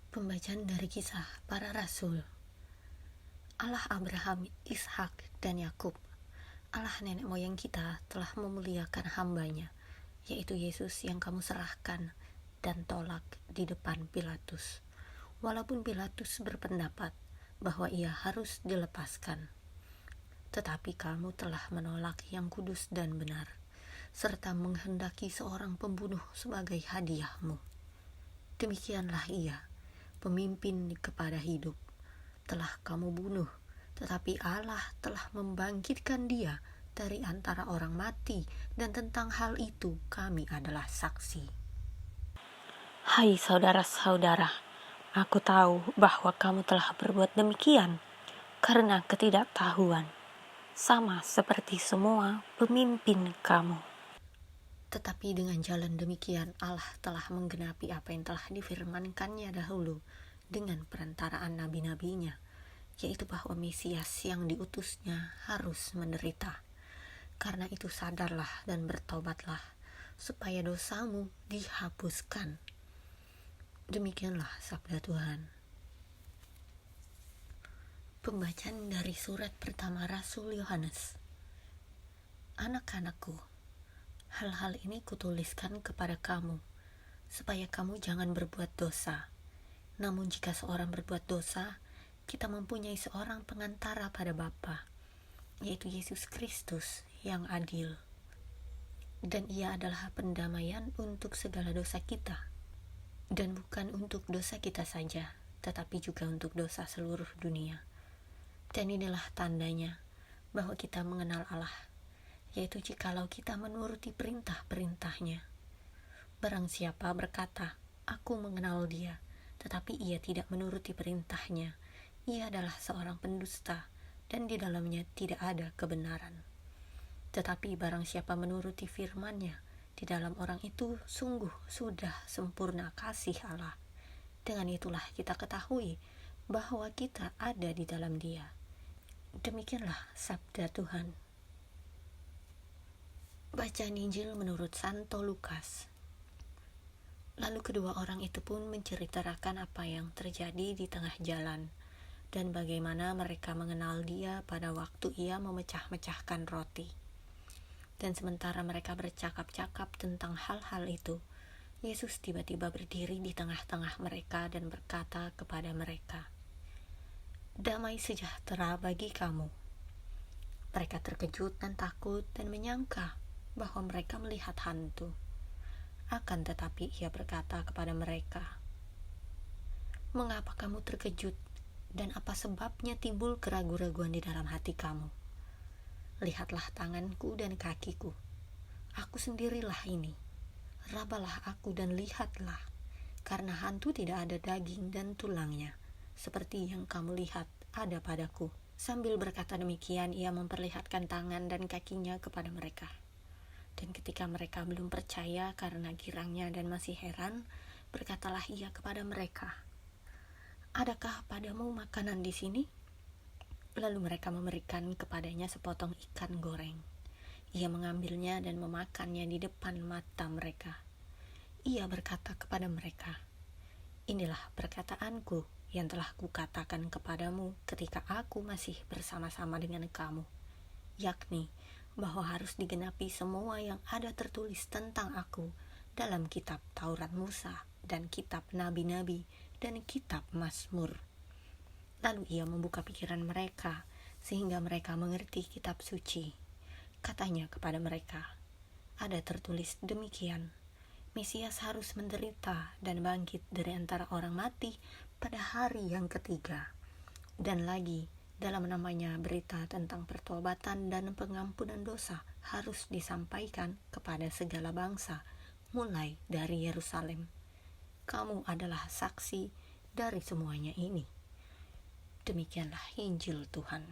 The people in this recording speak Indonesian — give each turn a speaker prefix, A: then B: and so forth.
A: Pembacaan dari Kisah Para Rasul. Allah Abraham, Ishak, dan Yakub, Allah nenek moyang kita telah memuliakan hamba-Nya, yaitu Yesus yang kamu serahkan dan tolak di depan Pilatus. Walaupun Pilatus berpendapat bahwa ia harus dilepaskan, tetapi kamu telah menolak yang kudus dan benar, serta menghendaki seorang pembunuh sebagai hadiahmu. Demikianlah ia, pemimpin kepada hidup, telah kamu bunuh, tetapi Allah telah membangkitkan dia dari antara orang mati, dan tentang hal itu kami adalah saksi.
B: Hai saudara-saudara, aku tahu bahwa kamu telah berbuat demikian karena ketidaktahuan, sama seperti semua pemimpin kamu.
A: Tetapi dengan jalan demikian Allah telah menggenapi apa yang telah difirmankannya dahulu dengan perantaraan nabi-nabinya, yaitu bahwa Mesias yang diutusnya harus menderita. Karena itu sadarlah dan bertobatlah, supaya dosamu dihapuskan. Demikianlah sabda Tuhan. Pembacaan dari surat pertama Rasul Yohanes. Anak-anakku, hal-hal ini kutuliskan kepada kamu, supaya kamu jangan berbuat dosa. Namun jika seorang berbuat dosa, kita mempunyai seorang pengantara pada Bapa, yaitu Yesus Kristus yang adil. Dan ia adalah pendamaian untuk segala dosa kita. Dan bukan untuk dosa kita saja, tetapi juga untuk dosa seluruh dunia. Dan inilah tandanya bahwa kita mengenal Allah, yaitu jikalau kita menuruti perintah-perintahnya. Barang siapa berkata, aku mengenal dia, tetapi ia tidak menuruti perintahnya, ia adalah seorang pendusta, dan di dalamnya tidak ada kebenaran. Tetapi barang siapa menuruti firman-Nya, di dalam orang itu sungguh sudah sempurna kasih Allah. Dengan itulah kita ketahui bahwa kita ada di dalam Dia. Demikianlah sabda Tuhan. Bacaan Injil menurut Santo Lukas. Lalu kedua orang itu pun menceritakan apa yang terjadi di tengah jalan, dan bagaimana mereka mengenal dia pada waktu ia memecah-mecahkan roti. Dan sementara mereka bercakap-cakap tentang hal-hal itu, Yesus tiba-tiba berdiri di tengah-tengah mereka dan berkata kepada mereka, "Damai sejahtera bagi kamu." Mereka terkejut dan takut dan menyangka bahwa mereka melihat hantu. Akan tetapi ia berkata kepada mereka, "Mengapa kamu terkejut, dan apa sebabnya timbul keraguan-raguan di dalam hati kamu? Lihatlah tanganku dan kakiku. Aku sendirilah ini. Rabalah aku dan lihatlah, karena hantu tidak ada daging dan tulangnya, seperti yang kamu lihat ada padaku." Sambil berkata demikian, ia memperlihatkan tangan dan kakinya kepada mereka. Dan ketika mereka belum percaya karena girangnya dan masih heran, berkatalah ia kepada mereka, "Adakah padamu makanan di sini?" Lalu mereka memberikan kepadanya sepotong ikan goreng. Ia mengambilnya dan memakannya di depan mata mereka. Ia berkata kepada mereka, "Inilah perkataanku yang telah kukatakan kepadamu ketika aku masih bersama-sama dengan kamu, yakni bahwa harus digenapi semua yang ada tertulis tentang aku dalam kitab Taurat Musa dan kitab Nabi-Nabi dan kitab Mazmur." Lalu ia membuka pikiran mereka sehingga mereka mengerti kitab suci. Katanya kepada mereka, ada tertulis demikian, Mesias harus menderita dan bangkit dari antara orang mati pada hari yang ketiga. Dan lagi, dalam namanya berita tentang pertobatan dan pengampunan dosa harus disampaikan kepada segala bangsa, mulai dari Yerusalem. Kamu adalah saksi dari semuanya ini. Demikianlah Injil Tuhan.